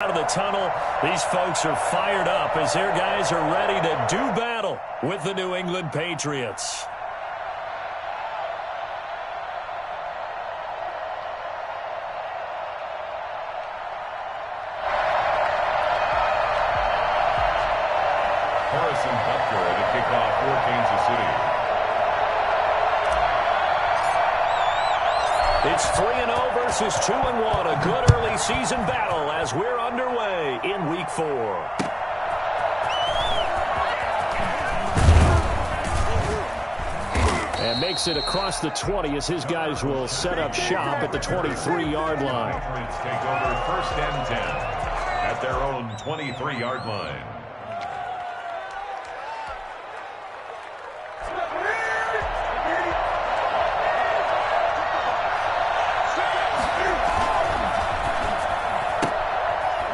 Out of the tunnel, these folks are fired up as their guys are ready to do battle with the New England Patriots. Harrison Butker at a kickoff for Kansas City. It's 3-0 versus 2-1. A good early season battle as we're underway in Week 4. And makes it across the 20 as his guys will set up shop at the 23-yard line. Patriots take over 1st and 10 at their own 23-yard line.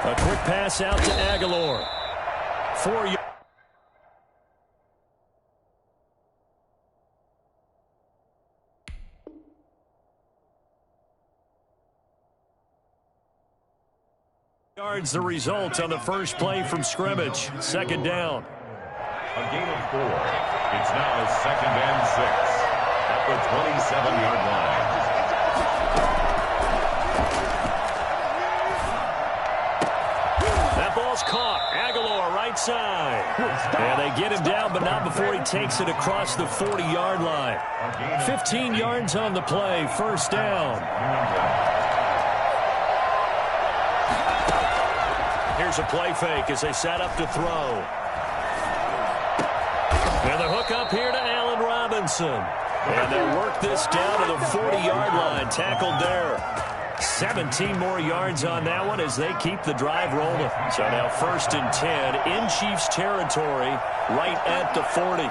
A quick pass out to Aguilar. 4 yards the result on the first play from scrimmage. 2nd down. A gain of 4. It's now 2nd and 6 at the 27-yard line. Caught. Aguilar right side. And they get him down, but not before he takes it across the 40-yard line. 15 yards on the play. 1st down. Here's a play fake as they set up to throw. And the hook up here to Allen Robinson. And they'll work this down to the 40-yard line. Tackled there. 17 more yards on that one as they keep the drive rolling. So now 1st and 10 in Chiefs territory right at the 40.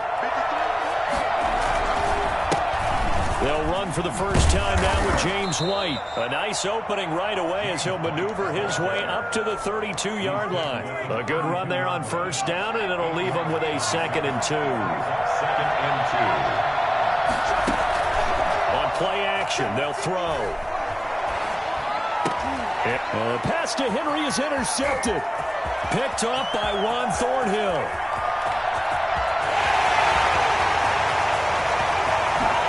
They'll run for the first time now with James White. A nice opening right away as he'll maneuver his way up to the 32-yard line. A good run there on 1st down, and it'll leave him with a 2nd and 2. 2nd and 2. On play action, they'll throw. Pass to Henry is intercepted. Picked up by Juan Thornhill.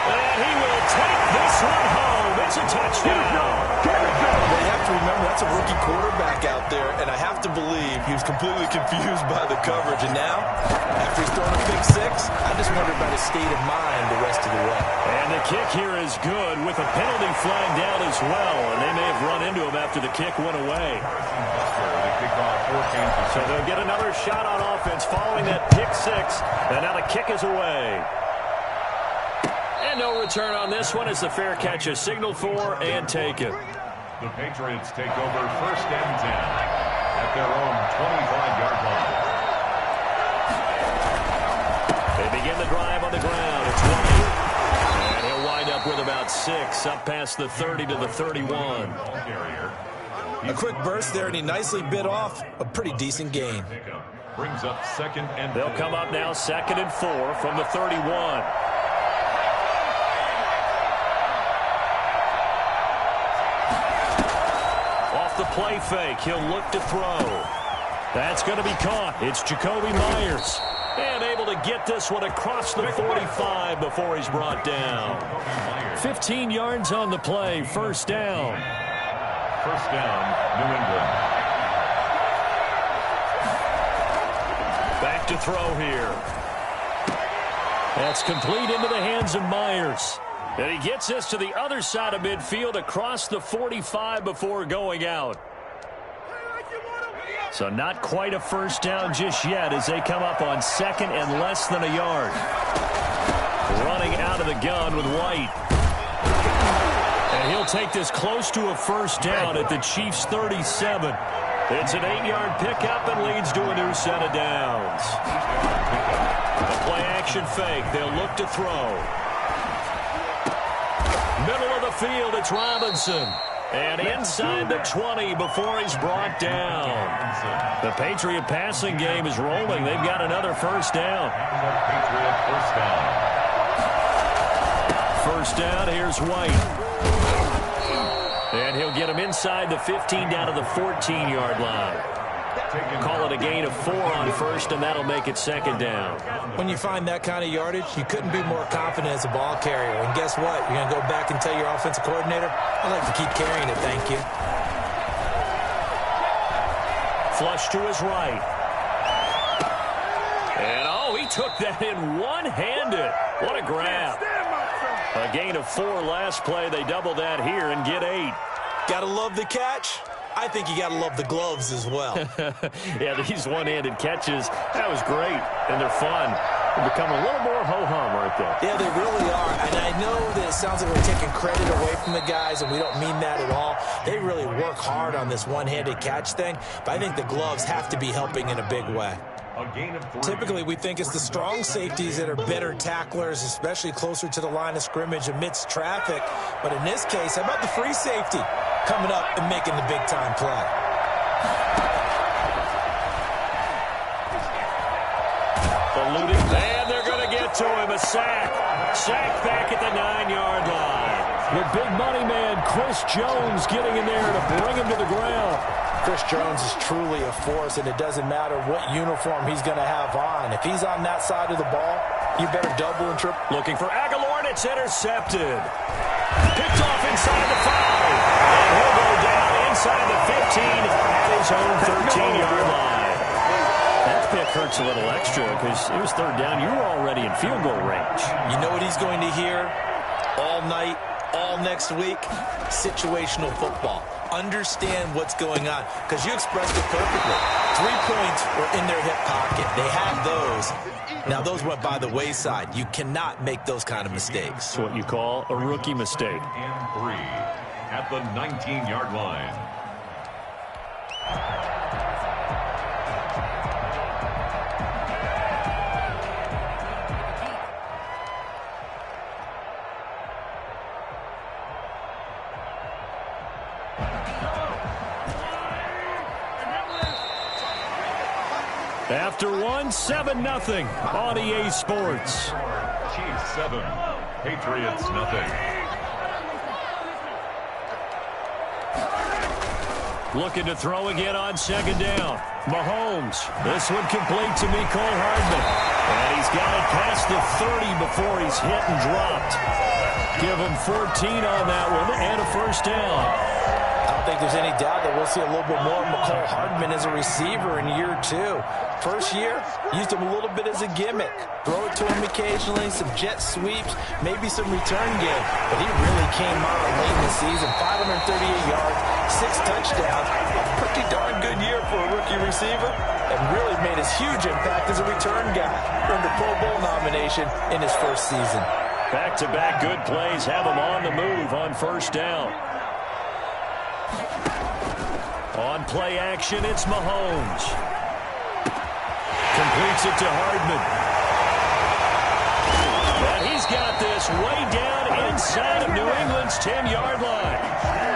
And he will take this one home. It's a touchdown. They have to remember that's a rookie quarterback out there, and I have to believe he was completely confused by the coverage. And now, after he's thrown a pick 6, I just wonder about his state of mind the rest of the way. And the kick here is good with a penalty flag down as well. And they may have run into him after the kick went away. So they'll get another shot on offense following that pick 6. And now the kick is away. And no return on this one as the fair catch is signaled for and taken. The Patriots take over 1st and 10 at their own 25-yard line. They begin the drive on the ground at 20. And he'll wind up with about 6 up past the 30 to the 31. A quick burst there, and he nicely bit off a pretty decent gain. Brings up 2nd and 4. They'll come up now 2nd and 4 from the 31. The play fake. He'll look to throw. That's going to be caught. It's Jacoby Myers. And able to get this one across the 45 before he's brought down. 15 yards on the play. 1st down. 1st down, New England. Back to throw here. That's complete into the hands of Myers. And he gets this to the other side of midfield across the 45 before going out. So not quite a 1st down just yet as they come up on 2nd and less than a yard. Running out of the gun with White. And he'll take this close to a 1st down at the Chiefs' 37. It's an 8-yard pickup and leads to a new set of downs. A play action fake. They'll look to throw. Middle of the field, it's Robinson. And inside the 20 before he's brought down. The Patriot passing game is rolling. They've got another 1st down. Patriot 1st down. First down, here's White. And he'll get him inside the 15 down to the 14-yard line. Call it a gain of 4 on first, and that'll make it second down. When you find that kind of yardage, you couldn't be more confident as a ball carrier. And guess what? You're going to go back and tell your offensive coordinator, I'd like to keep carrying it, thank you. Flush to his right. And, oh, he took that in one-handed. What a grab. A gain of 4 last play. They double that here and get 8. Gotta love the catch. I think you got to love the gloves as well. Yeah, these one-handed catches, that was great, and they're fun. They're becoming a little more ho-hum right there. Yeah, they really are, and I know that it sounds like we're taking credit away from the guys, and we don't mean that at all. They really work hard on this one-handed catch thing, but I think the gloves have to be helping in a big way. Typically, we think it's the strong safeties that are better tacklers, especially closer to the line of scrimmage amidst traffic. But in this case, how about the free safety coming up and making the big-time play? Eluding, and they're going to get to him. A sack. Sack back at the 9-yard line. The big money man, Chris Jones, getting in there to bring him to the ground. Chris Jones is truly a force, and it doesn't matter what uniform he's going to have on. If he's on that side of the ball, you better double and triple. Looking for Aguilar, and it's intercepted. Picked off inside the 5. And he'll go down inside the 15 at his own 13-yard line. That pick hurts a little extra because it was third down. You were already in field goal range. You know what he's going to hear all night, all next week? Situational football. Understand what's going on, because you expressed it perfectly. 3 points were in their hip pocket. They had those. Now, those went by the wayside. You cannot make those kind of mistakes. It's what you call a rookie mistake. And 3 at the 19-yard line. After 7-0 on EA Sports. Chiefs 7, Patriots nothing. Looking to throw again on second down. Mahomes. This one complete to Mecole Hardman. And he's got it past the 30 before he's hit and dropped. Give him 14 on that one and a first down. I don't think there's any doubt that we'll see a little bit more of Mecole Hardman as a receiver in year 2. First year, used him a little bit as a gimmick. Throw it to him occasionally, some jet sweeps, maybe some return game. But he really came on late in the season. 538 yards, 6 touchdowns. A pretty darn good year for a rookie receiver. And really made his huge impact as a return guy. Earned a Pro Bowl nomination in his first season. Back-to-back good plays have him on the move on first down. On play action, it's Mahomes. Completes it to Hardman. And he's got this way down inside of New England's 10-yard line.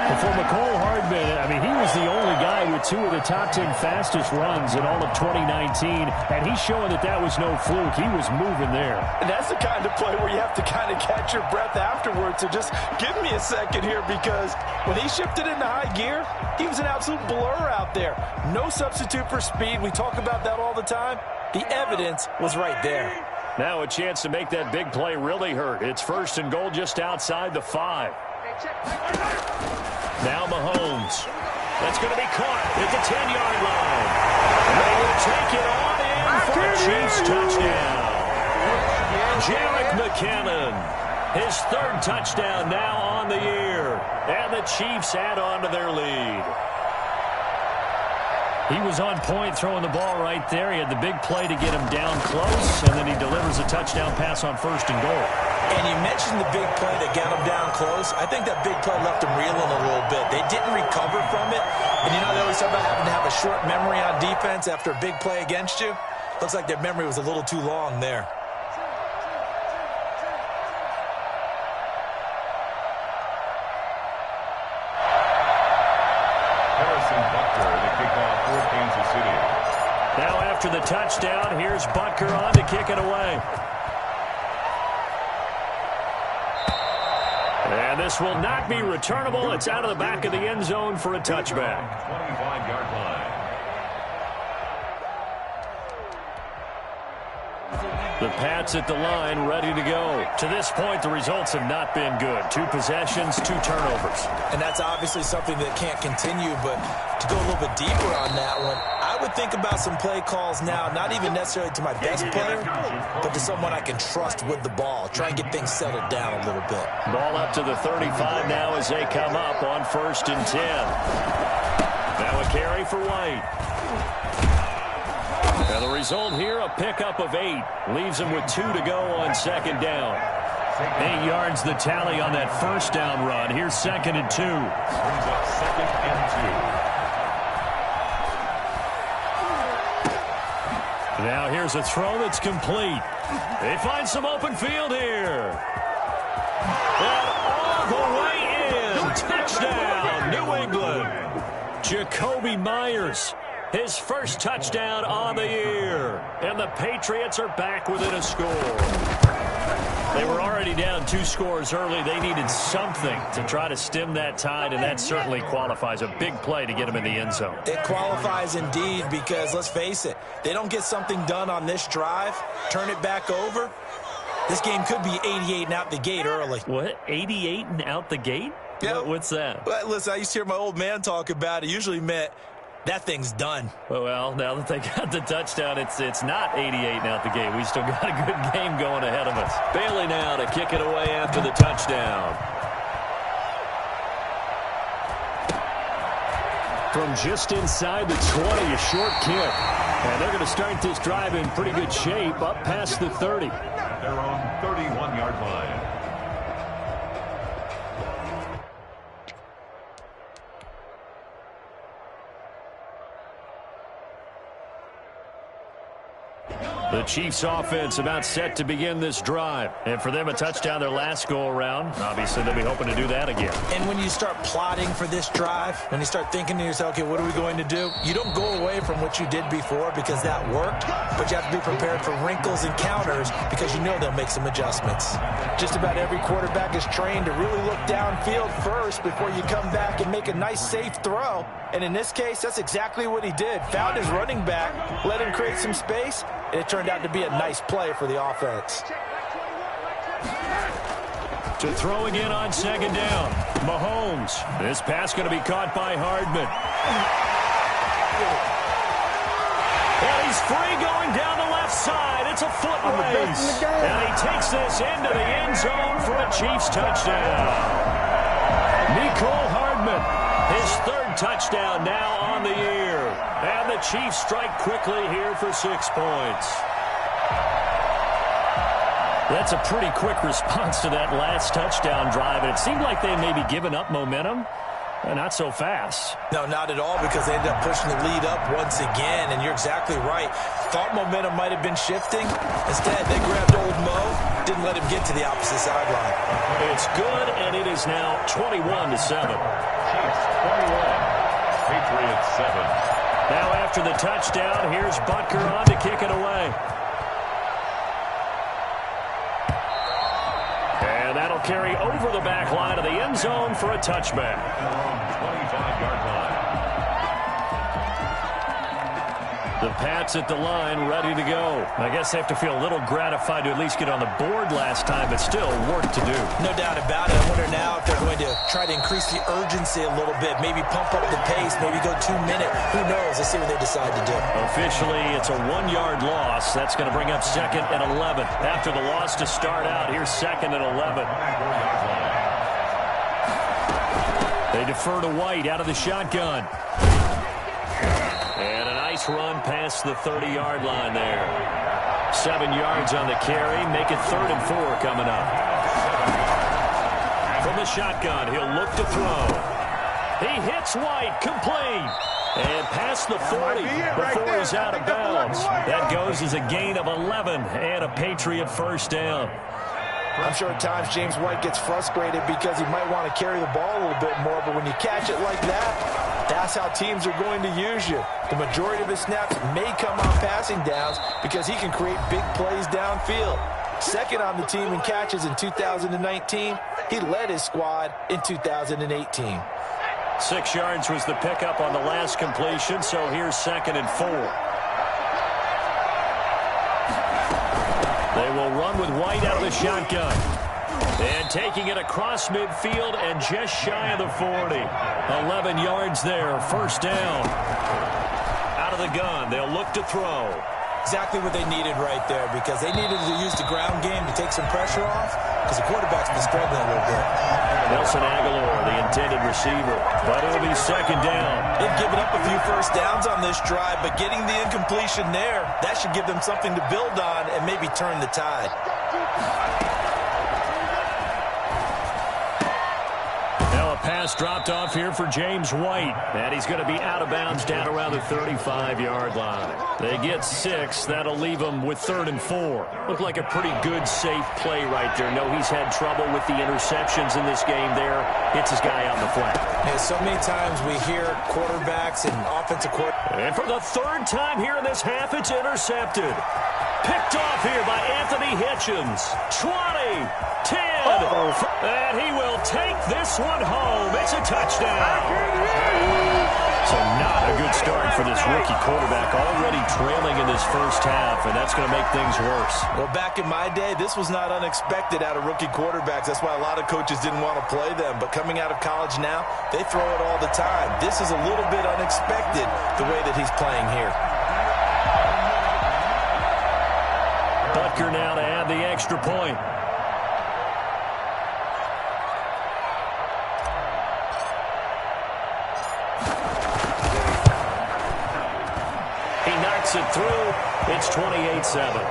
And for Mecole Hardman, I mean, he was the only guy with 2 of the top 10 fastest runs in all of 2019, and he's showing that that was no fluke. He was moving there. And that's the kind of play where you have to kind of catch your breath afterwards. So just give me a second here, because when he shifted into high gear, he was an absolute blur out there. No substitute for speed. We talk about that all the time. The evidence was right there. Now a chance to make that big play really hurt. It's first and goal just outside the 5. Now Mahomes. That's going to be caught at the 10-yard line. They will take it on in for a Chiefs touchdown. Jerick McKinnon, his 3rd touchdown now on the year. And the Chiefs add on to their lead. He was on point throwing the ball right there. He had the big play to get him down close, and then he delivers a touchdown pass on first and goal. And you mentioned the big play that got him down close. I think that big play left him reeling a little bit. They didn't recover from it. And you know, they always talk about having to have a short memory on defense after a big play against you. Looks like their memory was a little too long there. Now after the touchdown, here's Butker on to kick it away. And And this will not be returnable. It's out of the back of the end zone for a touchback. 25-yard line. The Pats at the line, ready to go. To this point, the results have not been good. 2 possessions, 2 turnovers. And that's obviously something that can't continue, but to go a little bit deeper on that one, I would think about some play calls now, not even necessarily to my best player, but to someone I can trust with the ball. Try and get things settled down a little bit. Ball up to the 35 now as they come up on 1st and 10. Now a carry for White. Now the result here, a pickup of 8. Leaves him with 2 to go on 2nd down. 8 yards the tally on that 1st down run. Here's 2nd and 2. Brings up 2nd and 2. Now here's a throw that's complete. They find some open field here. And all the way in. Touchdown, New England. Jacoby Myers. His first touchdown on the year. And the Patriots are back within a score. They were already down 2 scores early. They needed something to try to stem that tide, and that certainly qualifies. A big play to get them in the end zone. It qualifies indeed because, let's face it, they don't get something done on this drive, turn it back over, this game could be 88 and out the gate early. What? 88 and out the gate? Yeah. What's that? Well, listen, I used to hear my old man talk about it. Usually meant that thing's done. Well, now that they got the touchdown, it's not 88 and out the gate. We still got a good game going ahead of us. Bailey now to kick it away after the touchdown. From just inside the 20, a short kick. And they're going to start this drive in pretty good shape, up past the 30. They're on 31-yard line. The Chiefs offense about set to begin this drive. And for them, a touchdown their last go-around. Obviously, they'll be hoping to do that again. And when you start plotting for this drive, when you start thinking to yourself, okay, what are we going to do? You don't go away from what you did before because that worked, but you have to be prepared for wrinkles and counters because you know they'll make some adjustments. Just about every quarterback is trained to really look downfield first before you come back and make a nice, safe throw. And in this case, that's exactly what he did. Found his running back, let him create some space, and it turned out to be a nice play for the offense. To throw again on 2nd down. Mahomes. This pass going to be caught by Hardman. And he's free going down the left side. It's a foot race. And he takes this into the end zone for a Chiefs touchdown. Nicole Hardman, his 3rd touchdown now on the year. And the Chiefs strike quickly here for 6 points. That's a pretty quick response to that last touchdown drive. And it seemed like they may be giving up momentum. Not so fast. No, not at all, because they ended up pushing the lead up once again, and you're exactly right. Thought momentum might have been shifting. Instead, they grabbed old Mo, didn't let him get to the opposite sideline. It's good, and it is now 21-7. Chiefs 21, Patriots 7. Now after the touchdown, here's Butker on to kick it away. And that'll carry over the back line of the end zone for a touchback. 25-yard line. The Pats at the line, ready to go. I guess they have to feel a little gratified to at least get on the board last time, but still work to do. No doubt about it. I wonder now if they're going to try to increase the urgency a little bit, maybe pump up the pace, maybe go 2-minute. Who knows? Let's see what they decide to do. Officially, it's a 1-yard loss. That's going to bring up 2nd and 11. After the loss to start out, here's 2nd and 11. They defer to White out of the shotgun. And a nice run past the 30-yard line there. 7 yards on the carry. Make it 3rd and 4 coming up. From the shotgun, he'll look to throw. He hits White, complete. And past the 40 before he's out of bounds. That goes as a gain of 11 and a Patriot first down. I'm sure at times James White gets frustrated because he might want to carry the ball a little bit more, but when you catch it like that, that's how teams are going to use you. The majority of his snaps may come on passing downs because he can create big plays downfield. 2nd on the team in catches in 2019, he led his squad in 2018. 6 yards was the pickup on the last completion, so here's 2nd and 4. They will run with White out of the shotgun. And taking it across midfield and just shy of the 40. 11 yards there, 1st down. Out of the gun, they'll look to throw. Exactly what they needed right there, because they needed to use the ground game to take some pressure off, because the quarterback's been struggling a little bit. Nelson Aguilar, the intended receiver, but it'll be 2nd down. They've given up a few 1st downs on this drive, but getting the incompletion there, that should give them something to build on and maybe turn the tide. Pass dropped off here for James White, and he's going to be out of bounds down around the 35-yard line. They get 6. That'll leave them with 3rd and 4. Looked like a pretty good, safe play right there. No, he's had trouble with the interceptions in this game there. Hits his guy on the flat. Yeah, so many times we hear quarterbacks and offensive coordinators. And for the 3rd time here in this half, it's intercepted. Picked off here by Anthony Hitchens. 20, 10, and he will take this one home. It's a touchdown. So not a good start for this rookie quarterback, already trailing in this 1st half, and that's going to make things worse. Well, back in my day, this was not unexpected out of rookie quarterbacks. That's why a lot of coaches didn't want to play them. But coming out of college now, they throw it all the time. This is a little bit unexpected, the way that he's playing here. Butker now to add the extra point. He knocks it through. It's 28-7.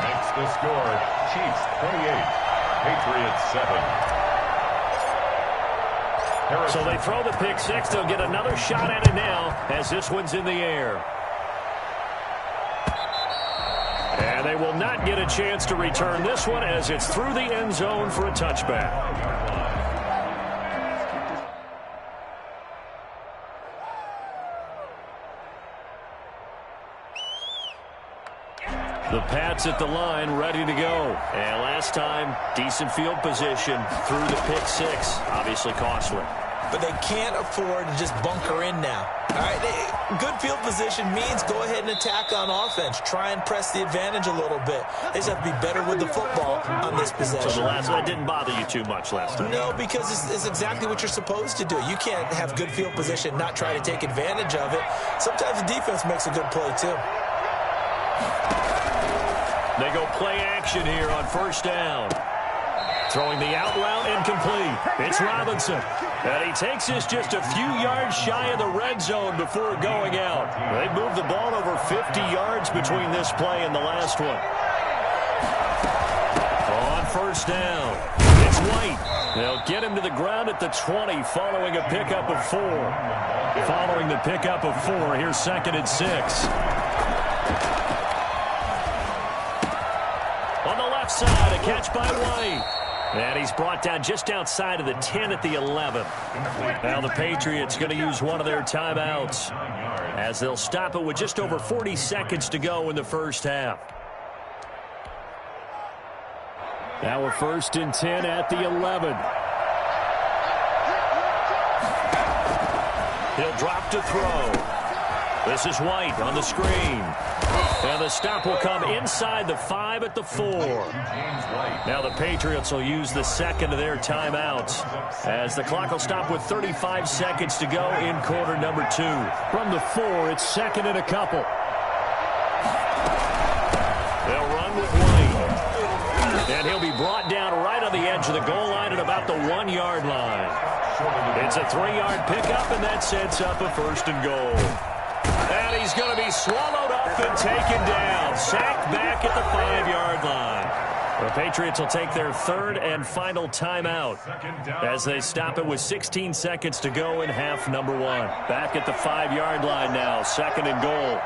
Makes the score. Chiefs 28, Patriots 7. So they throw the pick 6. They'll get another shot at it now as this one's in the air. And they will not get a chance to return this one as it's through the end zone for a touchback. The Pats at the line, ready to go. And last time, decent field position through the pick 6. Obviously costly. But they can't afford to just bunker in now. All right, good field position means go ahead and attack on offense. Try and press the advantage a little bit. They just have to be better with the football on this possession. So the last one didn't bother you too much last time? No, because it's exactly what you're supposed to do. You can't have good field position, not try to take advantage of it. Sometimes the defense makes a good play, too. They go play action here on 1st down. Throwing the out route incomplete. It's Robinson. And he takes this just a few yards shy of the red zone before going out. They moved the ball over 50 yards between this play and the last one. On 1st down, it's White. They'll get him to the ground at the 20 following a pickup of 4. Following the pickup of 4, here's 2nd and 6. On the left side, a catch by White. And he's brought down just outside of the 10 at the 11. Now the Patriots going to use one of their timeouts as they'll stop it with just over 40 seconds to go in the 1st half. Now we're 1st and 10 at the 11. He'll drop to throw. This is White on the screen. And the stop will come inside the 5 at the 4. Now the Patriots will use the 2nd of their timeouts as the clock will stop with 35 seconds to go in quarter number 2. From the 4, it's 2nd and a couple. They'll run with White. And he'll be brought down right on the edge of the goal line at about the 1-yard line. It's a 3-yard pickup, and that sets up a 1st and goal. And he's going to be swallowed up and taken down. Sacked back at the 5-yard line. The Patriots will take their 3rd and final timeout as they stop it with 16 seconds to go in half number 1. Back at the 5-yard line now, 2nd and goal.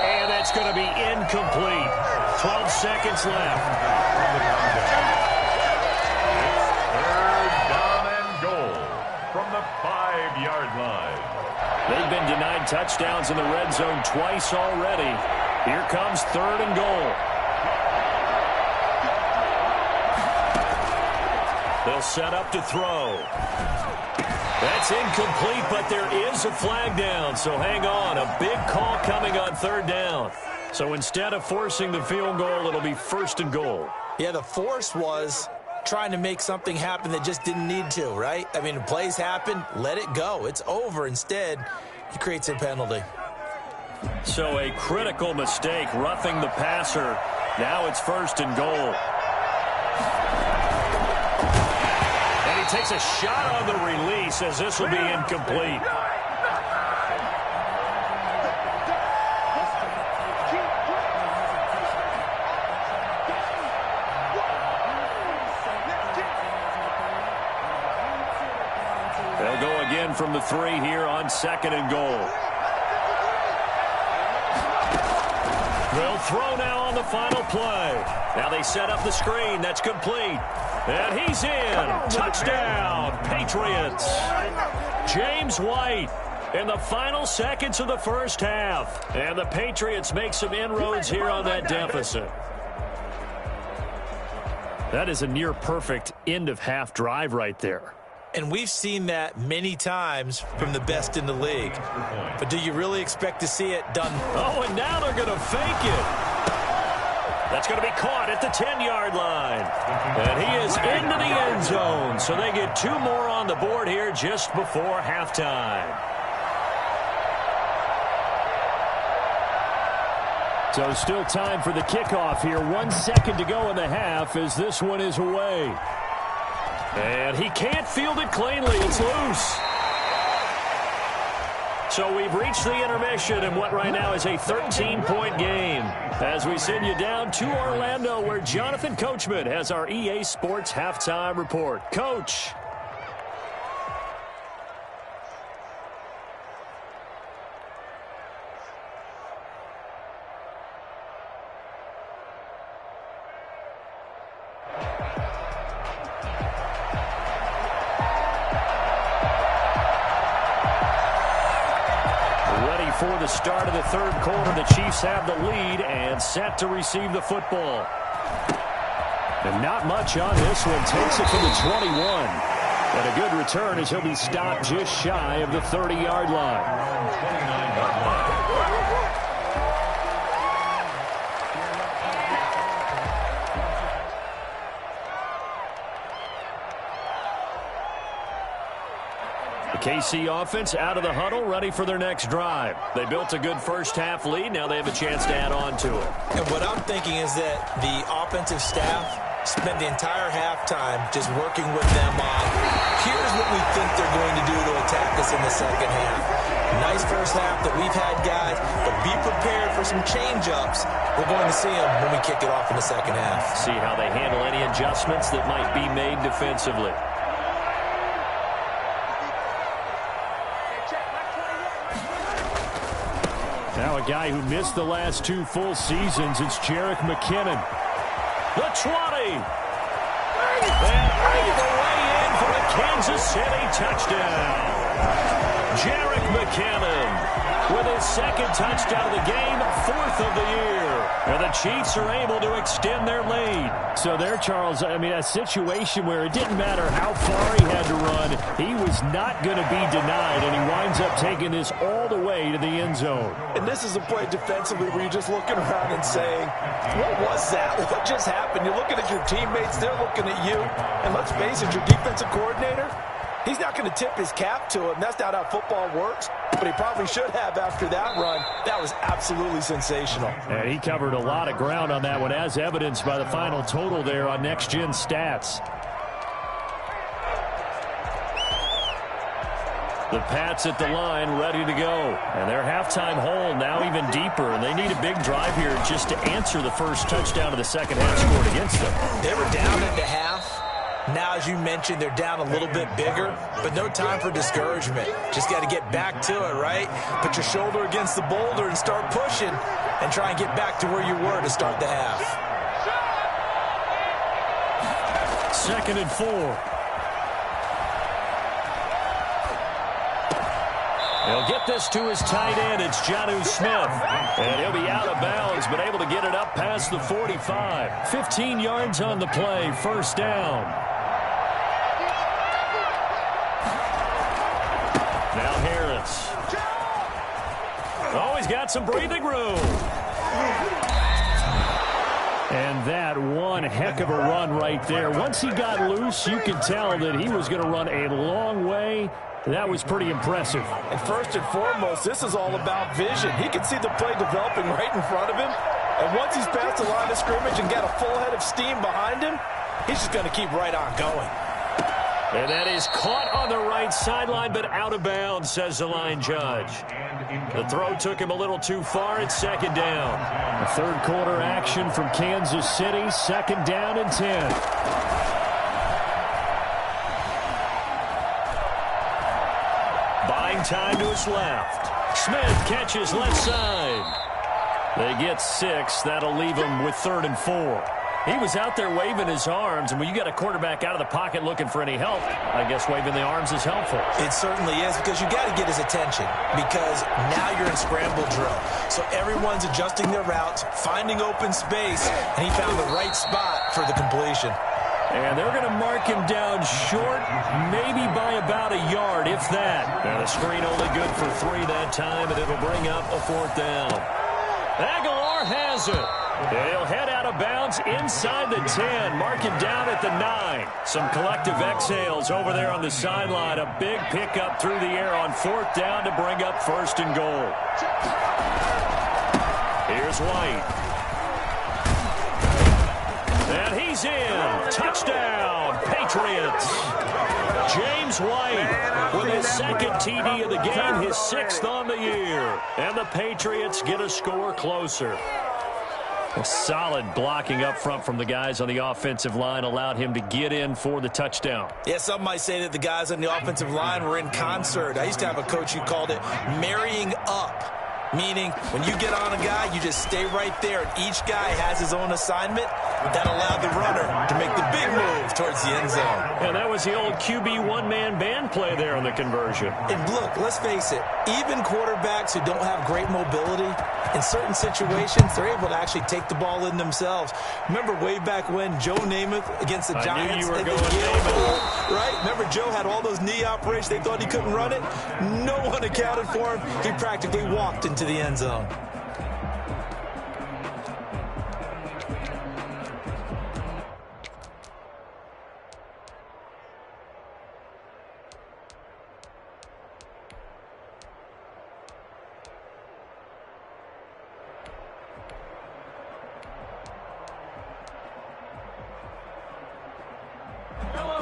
And that's going to be incomplete. 12 seconds left. It's 3rd down and goal from the 5-yard line. They've been denied touchdowns in the red zone twice already. Here comes 3rd and goal. They'll set up to throw. That's incomplete, but there is a flag down, so hang on. A big call coming on 3rd down. So instead of forcing the field goal, it'll be 1st and goal. Yeah, the force was trying to make something happen that just didn't need to, right? I mean, plays happen, let it go. It's over. Instead, he creates a penalty. So a critical mistake, roughing the passer. Now it's 1st and goal. And he takes a shot on the release as this will be incomplete. They'll go again from the 3 here on 2nd and goal. They'll throw now on the final play. Now they set up the screen. That's complete. And he's in. Touchdown, Patriots. James White in the final seconds of the first half. And the Patriots make some inroads here on that deficit. That is a near-perfect end-of-half drive right there. And we've seen that many times from the best in the league. But do you really expect to see it done? Oh, and now they're going to fake it. That's going to be caught at the 10-yard line. And he is into the end zone. So they get 2 more on the board here just before halftime. So still time for the kickoff here. 1 second to go in the half as this one is away. And he can't field it cleanly. It's loose. So we've reached the intermission in what right now is a 13-point game. As we send you down to Orlando, where Jonathan Coachman has our EA Sports Halftime Report. Coach. For the start of the 3rd quarter, the Chiefs have the lead and set to receive the football. And not much on this one. Takes it from the 21. And a good return as he'll be stopped just shy of the 30-yard line. 29-yard line. KC offense out of the huddle, ready for their next drive. They built a good first-half lead. Now they have a chance to add on to it. And what I'm thinking is that the offensive staff spent the entire halftime just working with them on, here's what we think they're going to do to attack us in the second half. Nice first half that we've had, guys, but be prepared for some change-ups. We're going to see them when we kick it off in the second half. See how they handle any adjustments that might be made defensively. Now a guy who missed the last 2 full seasons, it's Jerick McKinnon. The 20. And all the way in for a Kansas City touchdown. Jerick McKinnon with his 2nd touchdown of the game, 4th of the year. And the Chiefs are able to extend their lead. So there, Charles, I mean, a situation where it didn't matter how far he had to run, he was not going to be denied, and he winds up taking this all the way to the end zone. And this is a play defensively where you're just looking around and saying, what was that? What just happened? You're looking at your teammates, they're looking at you. And let's face it, your defensive coordinator, he's not going to tip his cap to him. That's not how football works, but he probably should have after that run. That was absolutely sensational. And he covered a lot of ground on that one, as evidenced by the final total there on Next Gen Stats. The Pats at the line, ready to go. And their halftime hole now even deeper, and they need a big drive here just to answer the first touchdown of the second half scored against them. They were down into half. Now, as you mentioned, they're down a little bit bigger, but no time for discouragement. Just got to get back to it, right? Put your shoulder against the boulder and start pushing and try and get back to where you were to start the half. 2nd and 4. He'll get this to his tight end. It's Jonnu Smith. And he'll be out of bounds, but able to get it up past the 45. 15 yards on the play, first down. Now Harris. Oh, he's got some breathing room. And that one heck of a run right there. Once he got loose, you could tell that he was going to run a long way. That was pretty impressive. And first and foremost, this is all about vision. He can see the play developing right in front of him. And once he's past the line of scrimmage and got a full head of steam behind him, he's just going to keep right on going. And that is caught on the right sideline, but out of bounds, says the line judge. The throw took him a little too far. It's second down. A third quarter action from Kansas City. Second down and 10. Buying time to his left. Smith catches left side. They get 6. That'll leave him with 3rd and 4. He was out there waving his arms, and when you got a quarterback out of the pocket looking for any help, I guess waving the arms is helpful. It certainly is, because you got to get his attention, because now you're in scramble drill. So everyone's adjusting their routes, finding open space, and he found the right spot for the completion. And they're going to mark him down short, maybe by about a yard, if that. And a screen only good for 3 that time, and it'll bring up a 4th down. Aguilar has it. He'll head out of bounds inside the 10. Mark him down at the 9. Some collective exhales over there on the sideline. A big pickup through the air on 4th down to bring up 1st and goal. Here's White. And he's in. Touchdown, Patriots. James White with his 2nd TD of the game, his 6th on the year. And the Patriots get a score closer. A solid blocking up front from the guys on the offensive line allowed him to get in for the touchdown. Yeah, some might say that the guys on the offensive line were in concert. I used to have a coach who called it marrying up. Meaning, when you get on a guy, you just stay right there, and each guy has his own assignment. That allowed the runner to make the big move towards the end zone. And that was the old QB one-man band play there on the conversion. And look, let's face it, even quarterbacks who don't have great mobility, in certain situations, they're able to actually take the ball in themselves. Remember way back when Joe Namath against the Giants? I knew you were going Namath. Right? Remember Joe had all those knee operations. They thought he couldn't run it. No one accounted for him. He practically walked into the end zone.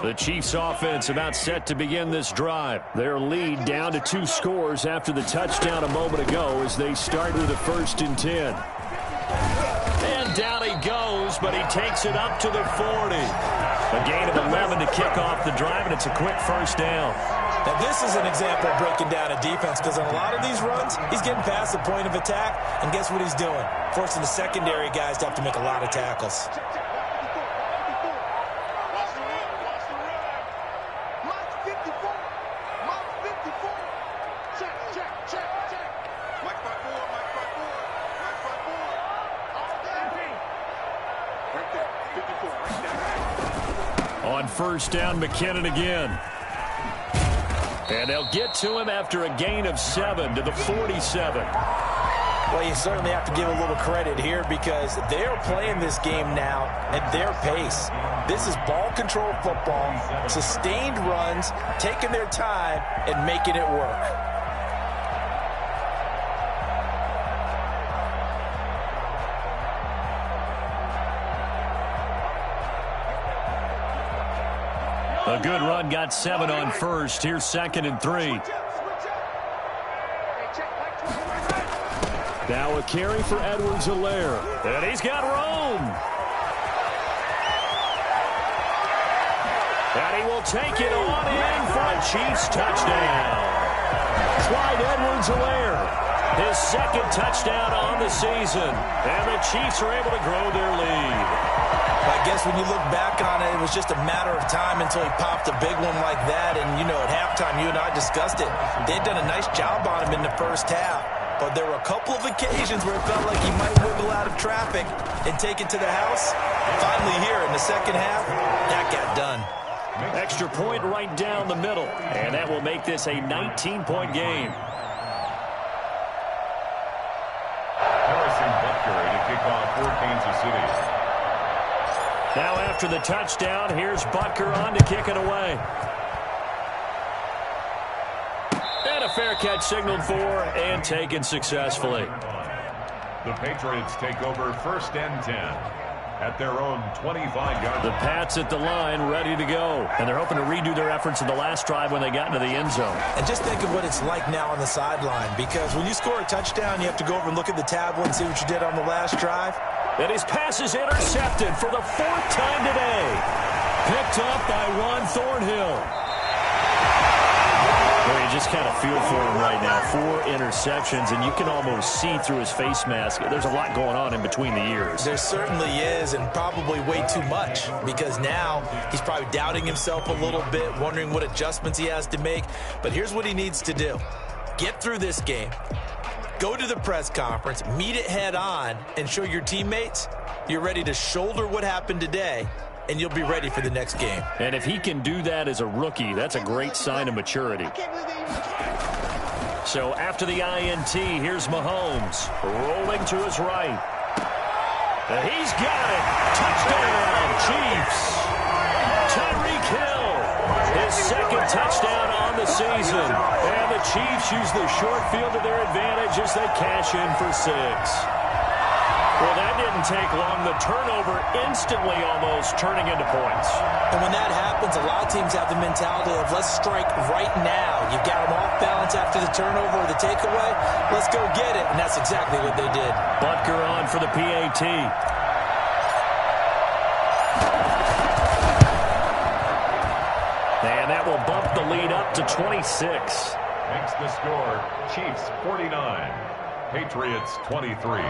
The Chiefs offense about set to begin this drive. Their lead down to 2 scores after the touchdown a moment ago as they start with a 1st and 10. And down he goes, but he takes it up to the 40. A gain of 11 to kick off the drive, and it's a quick 1st down. Now this is an example of breaking down a defense, because on a lot of these runs, he's getting past the point of attack, and guess what he's doing? Forcing the secondary guys to have to make a lot of tackles. On 1st down, McKinnon again. And they'll get to him after a gain of 7 to the 47. Well, you certainly have to give a little credit here, because they're playing this game now at their pace. This is ball control football, sustained runs, taking their time and making it work. A good run, got 7 on 1st. Here's 2nd and 3. Now a carry for Edwards-Helaire. And he's got room. And he will take it on in for a Chiefs touchdown. Clyde Edwards-Helaire, his 2nd touchdown on the season. And the Chiefs are able to grow their lead. My guess when you look back on it, it was just a matter of time until he popped a big one like that. And, you know, at halftime, you and I discussed it. They'd done a nice job on him in the first half. But there were a couple of occasions where it felt like he might wiggle out of traffic and take it to the house. Finally here in the second half, that got done. Extra point right down the middle. And that will make this a 19-point game. Harrison Butker to kick off for Kansas City. Now after the touchdown, here's Butker on to kick it away. And a fair catch signaled for and taken successfully. The Patriots take over 1st and 10 at their own 25-yard The line. Pats at the line, ready to go. And they're hoping to redo their efforts in the last drive when they got into the end zone. And just think of what it's like now on the sideline, because when you score a touchdown, you have to go over and look at the tablet and see what you did on the last drive. And his pass is intercepted for the 4th time today. Picked up by Juan Thornhill. Well, you just kind of feel for him right now. 4 interceptions, and you can almost see through his face mask. There's a lot going on in between the ears. There certainly is, and probably way too much, because now he's probably doubting himself a little bit, wondering what adjustments he has to make. But here's what he needs to do. Get through this game. Go to the press conference, meet it head on, and show your teammates you're ready to shoulder what happened today, and you'll be ready for the next game. And if he can do that as a rookie, that's a great sign of maturity. So after the INT, here's Mahomes rolling to his right. And he's got it. Touchdown, Chiefs. Tyreek Hill, his 2nd touchdown on the season. And the Chiefs use the short field to their advantage as they cash in for 6. Well, that didn't take long. The turnover instantly almost turning into points. And when that happens, a lot of teams have the mentality of let's strike right now. You've got them off balance after the turnover or the takeaway. Let's go get it. And that's exactly what they did. Butker on for the PAT. And that will bump the lead up to 26. Makes the score Chiefs 49, Patriots 23.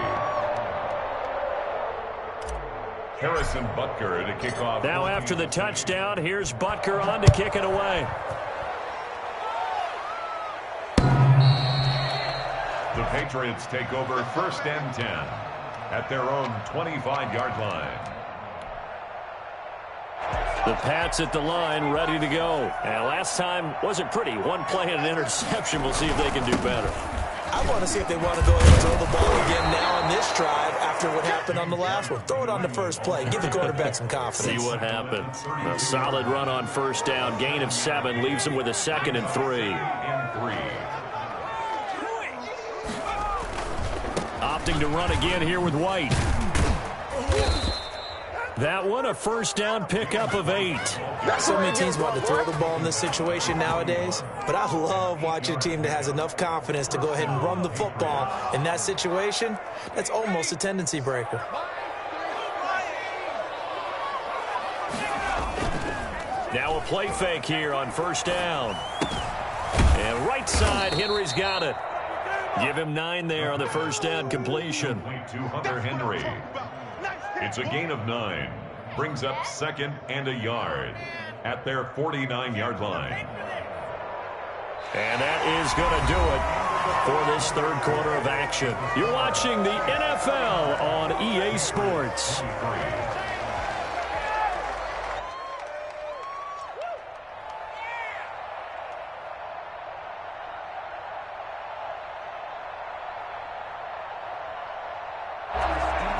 Harrison Butker to kick off. Now after the touchdown, here's Butker on to kick it away. The Patriots take over 1st and 10 at their own 25-yard line. The Pats at the line, ready to go. And last time wasn't pretty. One play and an interception. We'll see if they can do better. I want to see if they want to go ahead and throw the ball again now on this drive after what happened on the last one. Throw it on the first play. Give the quarterback some confidence. See what happens. A solid run on 1st down. Gain of 7 leaves him with a 2nd and 3. Opting to run again here with White. That one, a 1st down pickup of 8. So many teams want to throw the ball in this situation nowadays, but I love watching a team that has enough confidence to go ahead and run the football in that situation. That's almost a tendency breaker. Now a play fake here on 1st down. And right side, Henry's got it. Give him 9 there on the 1st down completion. To Hunter Henry. It's a gain of 9. Brings up 2nd and a yard at their 49-yard line. And that is going to do it for this 3rd quarter of action. You're watching the NFL on EA Sports.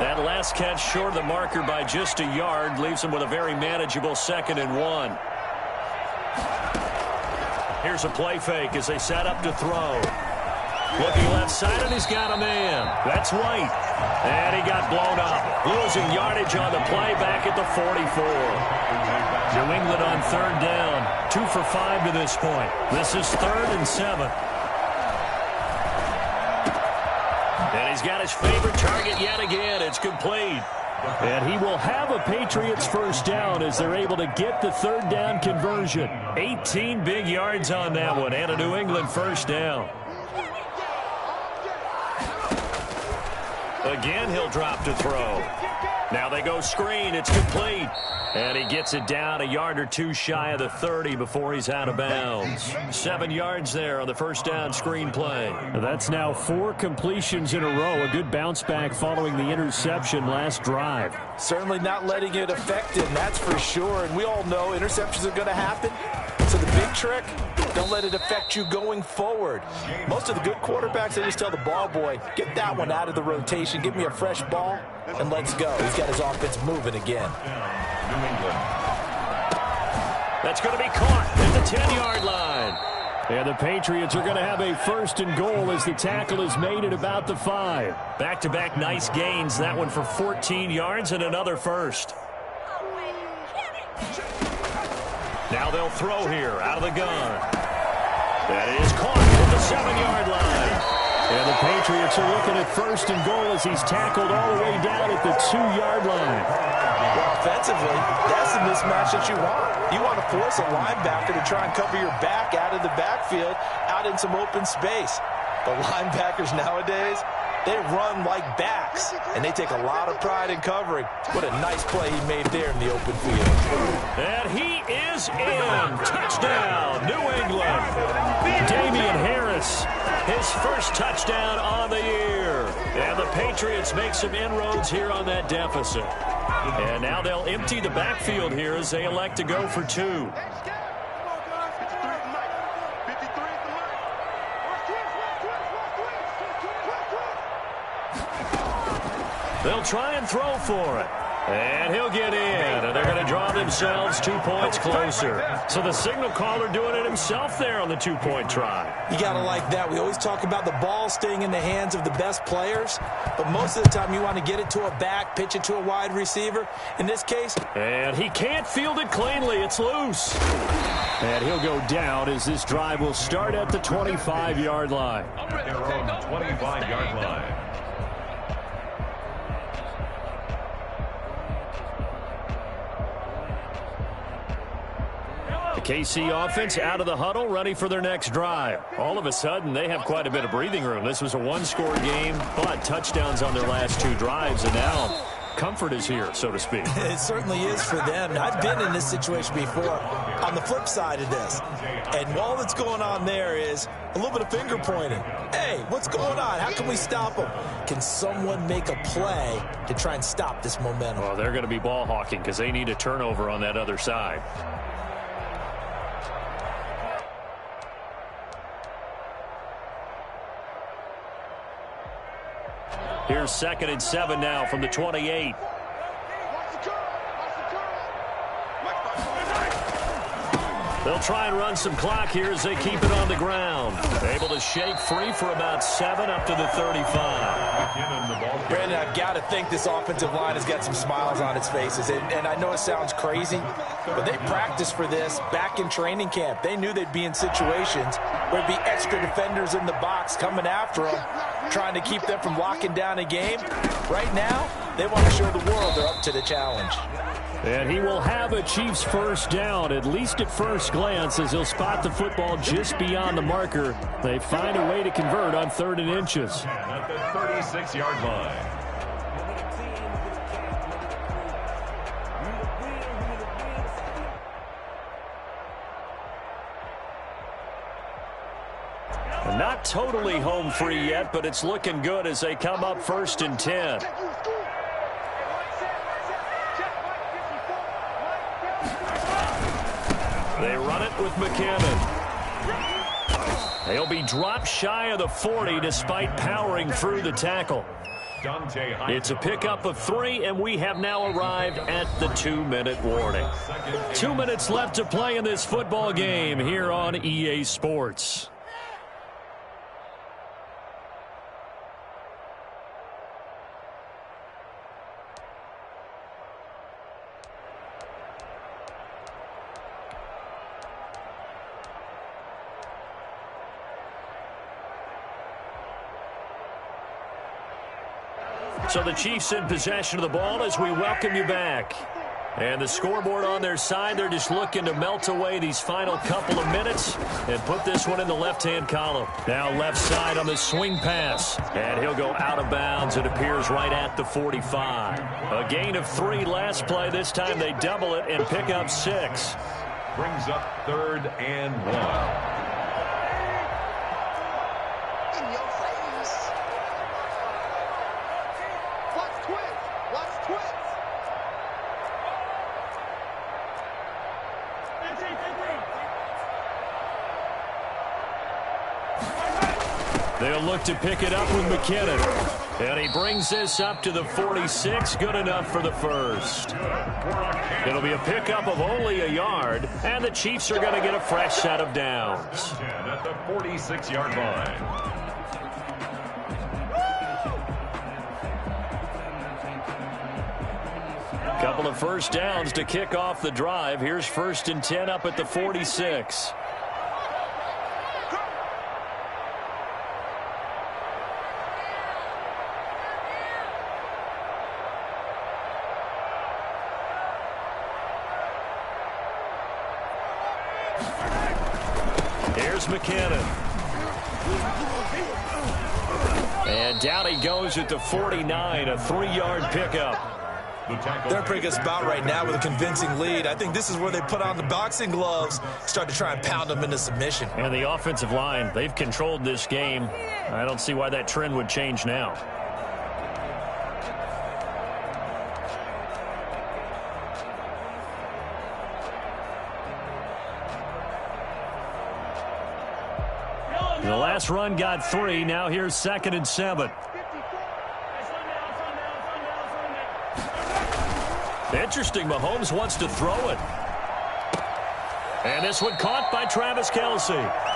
That last catch short of the marker by just a yard leaves him with a very manageable 2nd and 1. Here's a play fake as they set up to throw. Looking left side, and he's got a man. That's White. And he got blown up. Losing yardage on the play back at the 44. New England on 3rd down. 2 for 5 to this point. This is 3rd and 7. And he's got his favorite target yet again. It's complete. And he will have a Patriots 1st down as they're able to get the 3rd down conversion. 18 big yards on that one and a New England 1st down. Again, he'll drop to throw. Now they go screen. It's complete. And he gets it down a yard or two shy of the 30 before he's out of bounds. 7 yards there on the first down screen play. That's now 4 completions in a row. A good bounce back following the interception last drive. Certainly not letting it affect him, that's for sure. And we all know interceptions are going to happen. So the big trick, don't let it affect you going forward. Most of the good quarterbacks, they just tell the ball boy, get that one out of the rotation, give me a fresh ball, and let's go. He's got his offense moving again. That's going to be caught at the 10-yard line. And the Patriots are going to have a 1st and goal as the tackle is made at about the 5. Back-to-back nice gains. That one for 14 yards and another first. Now they'll throw here out of the gun. That is caught at the 7-yard line. And the Patriots are looking at 1st and goal as he's tackled all the way down at the 2-yard line. Well, offensively, that's the mismatch that you want. You want to force a linebacker to try and cover your back out of the backfield, out in some open space. The linebackers nowadays, they run like backs, and they take a lot of pride in covering. What a nice play he made there in the open field. And he is in. Touchdown, New England. Damian Harris, his first touchdown on the year. And the Patriots make some inroads here on that deficit. And now they'll empty the backfield here as they elect to go for 2. They'll try and throw for it. And he'll get in. And they're going to draw themselves 2 points closer. So the signal caller doing it himself there on the 2-point try. You got to like that. We always talk about the ball staying in the hands of the best players. But most of the time you want to get it to a back, pitch it to a wide receiver. In this case. And he can't field it cleanly. It's loose. And he'll go down as this drive will start at the 25-yard line. Their own 25-yard line. The KC offense out of the huddle, ready for their next drive. All of a sudden, they have quite a bit of breathing room. This was a 1-score game, but touchdowns on their last 2 drives, and now comfort is here, so to speak. It certainly is for them. I've been in this situation before on the flip side of this. And all that's going on there is a little bit of finger pointing. Hey, what's going on? How can we stop them? Can someone make a play to try and stop this momentum? Well, they're going to be ball hawking because they need a turnover on that other side. Here's 2nd and 7 now from the 28. They'll try and run some clock here as they keep it on the ground. Able to shake free for about 7 up to the 35. Brandon, I've got to think this offensive line has got some smiles on its faces. And I know it sounds crazy, but they practiced for this back in training camp. They knew they'd be in situations where there'd be extra defenders in the box coming after them, trying to keep them from locking down a game. Right now, they want to show the world they're up to the challenge. And he will have a Chiefs first down, at least at first glance, as he'll spot the football just beyond the marker. They find a way to convert on 3rd and inches. At the 36-yard line. Not totally home free yet, but it's looking good as they come up 1st and 10. They run it with McKinnon. They'll be dropped shy of the 40 despite powering through the tackle. It's a pickup of 3, and we have now arrived at the 2-minute warning. 2 minutes left to play in this football game here on EA Sports. So the Chiefs in possession of the ball as we welcome you back. And the scoreboard on their side, they're just looking to melt away these final couple of minutes and put this one in the left-hand column. Now left side on the swing pass. And he'll go out of bounds. It appears right at the 45. A gain of 3 last play. This time they double it and pick up 6. Brings up 3rd and 1. They'll look to pick it up with McKinnon. And he brings this up to the 46. Good enough for the first. It'll be a pickup of only a yard. And the Chiefs are going to get a fresh set of downs. At the 46-yard line. Couple of first downs to kick off the drive. Here's 1st and 10 up at the 46. Here's McKinnon. And down he goes at the 49, a 3-yard pickup. They're in a pretty good spot right now with a convincing lead. I think this is where they put on the boxing gloves, start to try and pound them into submission. And the offensive line, they've controlled this game. I don't see why that trend would change now. The last run got 3. Now here's 2nd and 7. Interesting. Mahomes wants to throw it. And this one caught by Travis Kelce.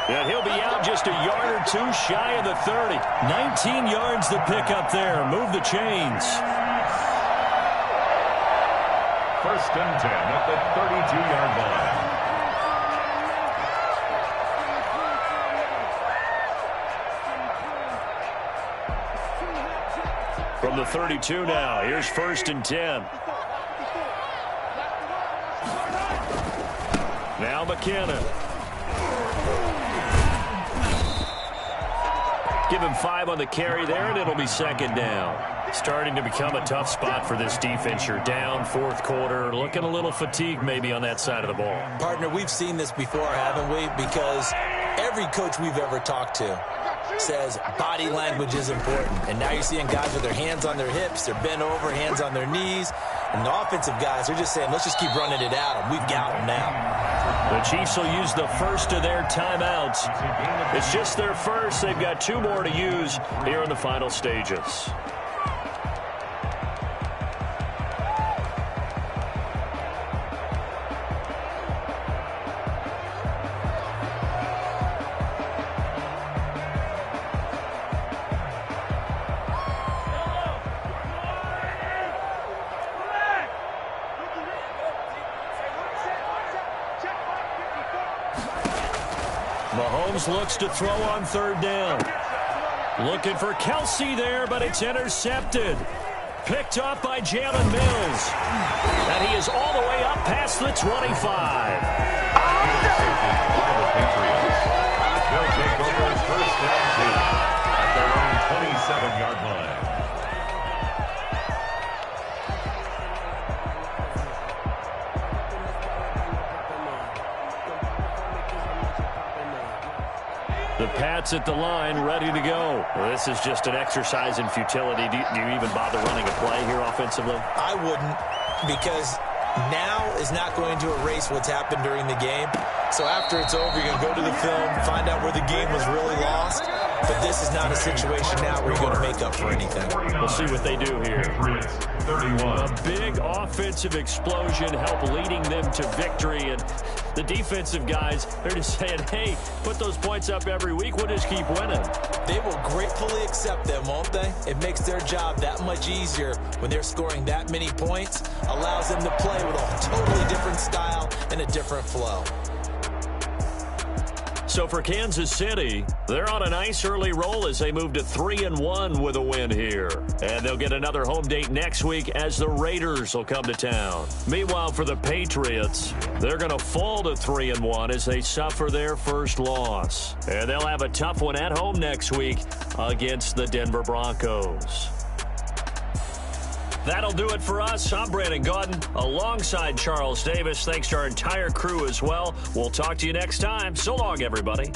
And he'll be out just a yard or 2 shy of the 30. 19 yards to pick up there. Move the chains. 1st and 10 at the 32-yard line. From the 32 now, here's 1st and 10. Now McKinnon. Give him 5 on the carry there, and it'll be 2nd down. Starting to become a tough spot for this defense. You're down 4th quarter, looking a little fatigued maybe on that side of the ball. Partner, we've seen this before, haven't we? Because every coach we've ever talked to says body language is important. And now you're seeing guys with their hands on their hips, they're bent over, hands on their knees. And the offensive guys are just saying, let's just keep running it out, and we've got them now. The Chiefs will use the first of their timeouts. It's just their first. They've got 2 more to use here in the final stages. Mahomes looks to throw on 3rd down. Looking for Kelce there, but it's intercepted. Picked up by Jalen Mills. And he is all the way up past the 25. They'll take over 1st and 2 at their own 27-yard line. The Pats at the line, ready to go. Well, this is just an exercise in futility. Do you even bother running a play here offensively? I wouldn't, because now is not going to erase what's happened during the game. So after it's over, you're going to go to the film, find out where the game was really lost. But this is not a situation now where you're going to make up for anything. We'll see what they do here. 31. A big offensive explosion help leading them to victory. And the defensive guys, they're just saying, hey, put those points up every week. We'll just keep winning. They will gratefully accept them, won't they? It makes their job that much easier when they're scoring that many points. Allows them to play with a totally different style and a different flow. So for Kansas City, they're on a nice early roll as they move to 3-1 with a win here. And they'll get another home date next week as the Raiders will come to town. Meanwhile, for the Patriots, they're going to fall to 3-1 as they suffer their first loss. And they'll have a tough one at home next week against the Denver Broncos. That'll do it for us. I'm Brandon Gaudin alongside Charles Davis. Thanks to our entire crew as well. We'll talk to you next time. So long, everybody.